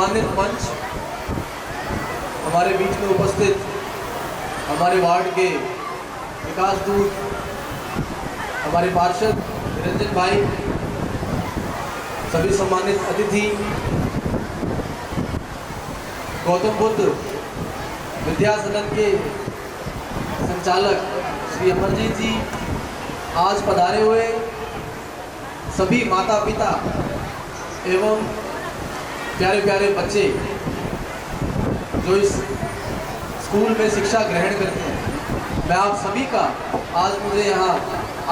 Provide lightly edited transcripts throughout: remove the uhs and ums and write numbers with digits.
सम्मानित मंच, हमारे बीच में उपस्थित हमारे वार्ड के विकास दूत, हमारे पार्षद निरंजन भाई, सभी सम्मानित अतिथि, गौतम बुद्ध विद्या सदन के संचालक श्री अमरजीत जी, आज पधारे हुए सभी माता पिता एवं प्यारे प्यारे बच्चे जो इस स्कूल में शिक्षा ग्रहण करते हैं, मैं आप सभी का आज मुझे यहाँ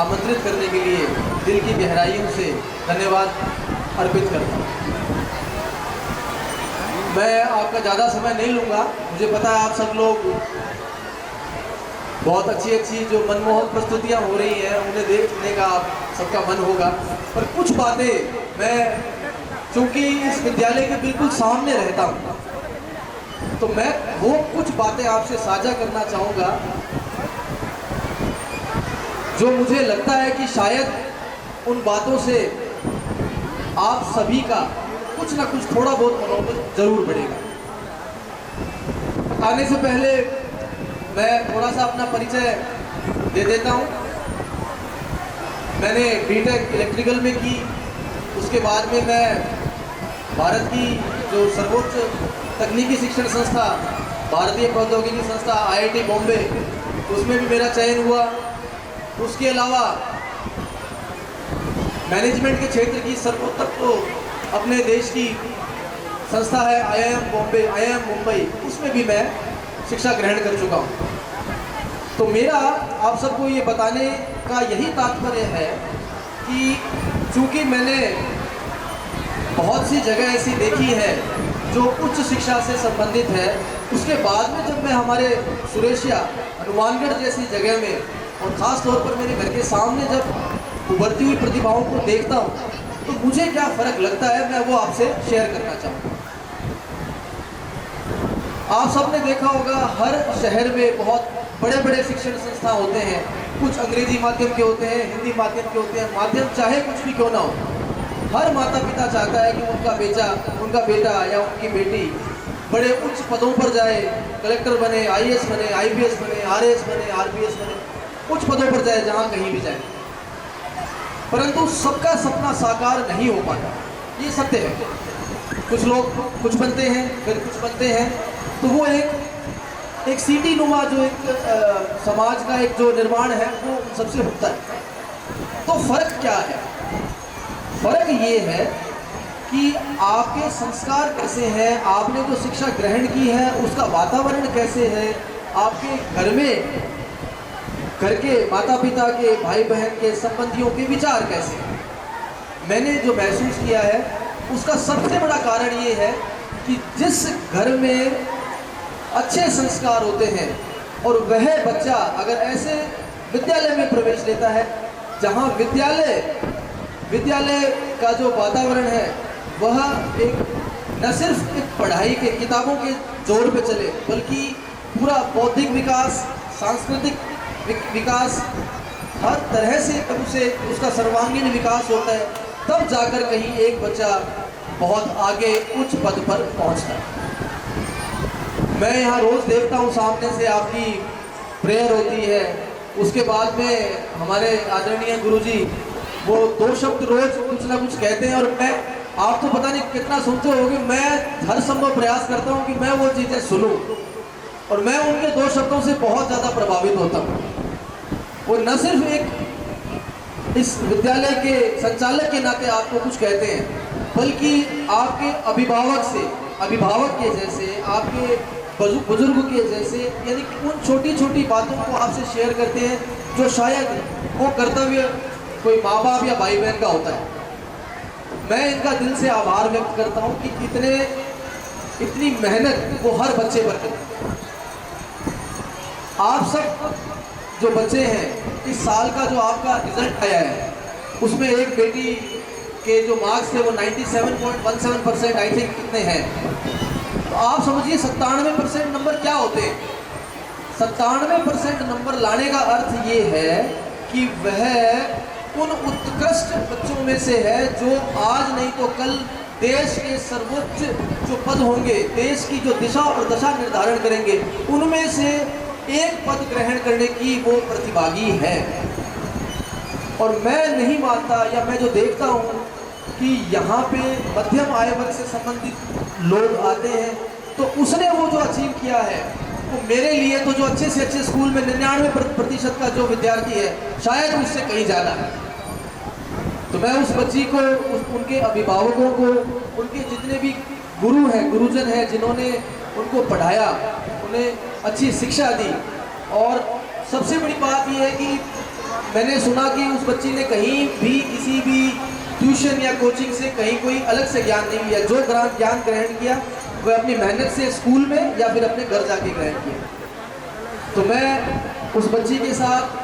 आमंत्रित करने के लिए दिल की गहराइयों से धन्यवाद अर्पित करता हूँ। मैं आपका ज़्यादा समय नहीं लूँगा। मुझे पता है आप सब लोग बहुत अच्छी जो मनमोहक प्रस्तुतियाँ हो रही हैं उन्हें देखने का आप सबका मन होगा, पर कुछ बातें मैं चूँकि इस विद्यालय के बिल्कुल सामने रहता हूँ तो मैं वो कुछ बातें आपसे साझा करना चाहूँगा जो मुझे लगता है कि शायद उन बातों से आप सभी का कुछ ना कुछ थोड़ा बहुत मनोबल जरूर बढ़ेगा। आने से पहले मैं थोड़ा सा अपना परिचय दे देता हूँ। मैंने बीटेक इलेक्ट्रिकल में की, उसके बाद में मैं भारत की जो सर्वोच्च तकनीकी शिक्षण संस्था भारतीय प्रौद्योगिकी संस्था IIT बॉम्बे, उसमें भी मेरा चयन हुआ। उसके अलावा मैनेजमेंट के क्षेत्र की सर्वोत्तम तो अपने देश की संस्था है IIM मुंबई, उसमें भी मैं शिक्षा ग्रहण कर चुका हूँ। तो मेरा आप सबको ये बताने का यही तात्पर्य है कि चूँकि मैंने बहुत सी जगह ऐसी देखी है जो उच्च शिक्षा से संबंधित है, उसके बाद में जब मैं हमारे सुरेशिया हनुमानगढ़ जैसी जगह में और ख़ास तौर पर मेरे घर के सामने जब उभरती हुई प्रतिभाओं को देखता हूँ तो मुझे क्या फ़र्क लगता है, मैं वो आपसे शेयर करना चाहूँगा। आप सबने देखा होगा हर शहर में बहुत बड़े बड़े शिक्षण संस्थान होते हैं, कुछ अंग्रेजी माध्यम के होते हैं, हिंदी माध्यम के होते हैं, माध्यम चाहे कुछ भी क्यों ना हो। हर माता पिता चाहता है कि उनका बेटा या उनकी बेटी बड़े उच्च पदों पर जाए, कलेक्टर बने, IAS बने, IPS बने, RAS बने, RPS बने, उच्च पदों पर जाए, जहाँ कहीं भी जाए। परंतु सबका सपना साकार नहीं हो पाता, ये सत्य है। कुछ लोग कुछ बनते हैं, फिर कुछ बनते हैं, तो वो एक सीटी नुमा जो एक समाज का एक जो निर्माण है वो सबसे होता है। तो फर्क क्या है? फर्क ये है कि आपके संस्कार कैसे हैं, आपने जो शिक्षा ग्रहण की है उसका वातावरण कैसे है, आपके घर में घर के माता पिता के, भाई बहन के, संबंधियों के विचार कैसे हैं। मैंने जो महसूस किया है उसका सबसे बड़ा कारण ये है कि जिस घर में अच्छे संस्कार होते हैं और वह बच्चा अगर ऐसे विद्यालय में प्रवेश लेता है जहाँ विद्यालय का जो वातावरण है वह एक न सिर्फ एक पढ़ाई के किताबों के जोर पे चले, बल्कि पूरा बौद्धिक विकास, सांस्कृतिक विकास, हर तरह से उसे उसका सर्वांगीण विकास होता है, तब जाकर कहीं एक बच्चा बहुत आगे उच्च पद पर पहुंचता है। मैं यहाँ रोज़ देखता हूँ सामने से आपकी प्रेयर होती है, उसके बाद में हमारे आदरणीय गुरुजी वो 2 शब्द रोज़ कुछ ना कुछ कहते हैं, और मैं आप तो पता नहीं कितना सुनते होंगे, मैं हर संभव प्रयास करता हूँ कि मैं वो चीज़ें सुनूं, और मैं उनके 2 शब्दों से बहुत ज़्यादा प्रभावित होता हूँ। वो न सिर्फ एक इस विद्यालय के संचालक के नाते आपको कुछ कहते हैं, बल्कि आपके अभिभावक के जैसे, आपके बुजुर्ग के जैसे, यानी कि उन छोटी छोटी बातों को आपसे शेयर करते हैं जो शायद वो कर्तव्य कोई माँ बाप या भाई बहन का होता है। मैं इनका दिल से आभार व्यक्त करता हूँ कि इतनी मेहनत वो हर बच्चे पर करते हैं। आप सब जो बच्चे हैं, इस साल का जो आपका रिजल्ट आया है उसमें एक बेटी के जो मार्क्स थे वो 97.17% आई थिंक कितने हैं, तो आप समझिए 97% नंबर क्या होते हैं। 97% नंबर लाने का अर्थ ये है कि वह उन उत्कृष्ट बच्चों में से है जो आज नहीं तो कल देश के सर्वोच्च जो पद होंगे, देश की जो दिशा और दशा निर्धारण करेंगे, उनमें से एक पद ग्रहण करने की वो प्रतिभागी है। और मैं नहीं मानता, या मैं जो देखता हूँ कि यहाँ पे मध्यम आय वर्ग से संबंधित लोग आते हैं, तो उसने वो जो अचीव किया है, वो मेरे लिए तो जो अच्छे से अच्छे स्कूल में 99% का जो विद्यार्थी है, शायद उससे कहीं ज़्यादा है। तो मैं उस बच्ची को, उनके अभिभावकों को, उनके जितने भी गुरु हैं, गुरुजन हैं, जिन्होंने उनको पढ़ाया, उन्हें अच्छी शिक्षा दी, और सबसे बड़ी बात यह है कि मैंने सुना कि उस बच्ची ने कहीं भी किसी भी ट्यूशन या कोचिंग से कहीं कोई अलग से ज्ञान नहीं लिया। जो ज्ञान ग्रहण किया वह अपनी मेहनत से स्कूल में या फिर अपने घर जाके ग्रहण किया। तो मैं उस बच्ची के साथ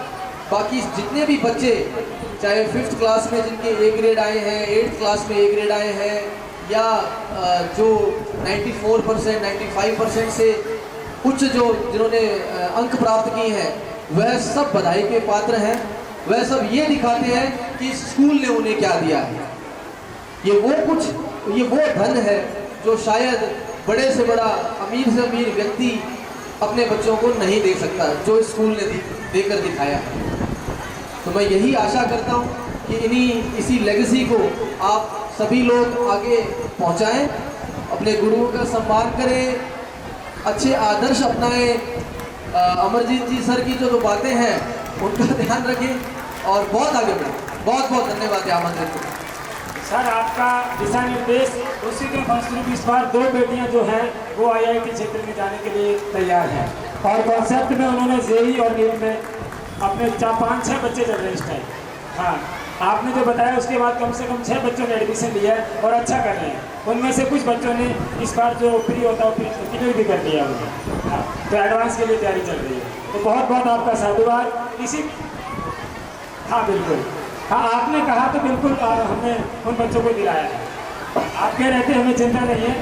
बाकी जितने भी बच्चे, चाहे 5th क्लास में जिनके A ग्रेड आए हैं, 8th क्लास में A ग्रेड आए हैं, या जो 94%, 95% से उच्च जिन्होंने अंक प्राप्त किए हैं, वह सब बधाई के पात्र हैं। वह सब ये दिखाते हैं कि स्कूल ने उन्हें क्या दिया है। ये वो धन है जो शायद बड़े से बड़ा, अमीर से अमीर व्यक्ति अपने बच्चों को नहीं दे सकता, जो स्कूल ने देकर दिखाया है। तो मैं यही आशा करता हूँ कि इसी लेगेसी को आप सभी लोग आगे पहुँचाएं, अपने गुरुओं का सम्मान करें, अच्छे आदर्श अपनाएं। अमरजीत जी सर की जो बातें हैं उनका ध्यान रखें और बहुत आगे बढ़ें। बहुत बहुत धन्यवाद आमंत्रित को। सर, आपका दिशा निर्देश उसी के फलस्वरूप इस बार 2 बेटियां जो हैं वो IIT क्षेत्र में जाने के लिए तैयार हैं, और कॉन्सेप्ट में उन्होंने JEE और NEET में अपने 5-6 बच्चे चल रहे हैं इस टाइम। हाँ, आपने जो बताया उसके बाद कम से कम 6 बच्चों ने एडमिशन लिया है और अच्छा कर रहे हैं। उनमें से कुछ बच्चों ने इस बार जो प्री होता है क्लियर भी कर दिया उन्होंने। हाँ, तो एडवांस के लिए तैयारी चल रही है। तो बहुत बहुत आपका साधुवाद। इसी हाँ बिल्कुल, हाँ आपने कहा तो बिल्कुल हमने उन बच्चों को दिलाया है। आप कह रहे थे हमें चिंता नहीं है,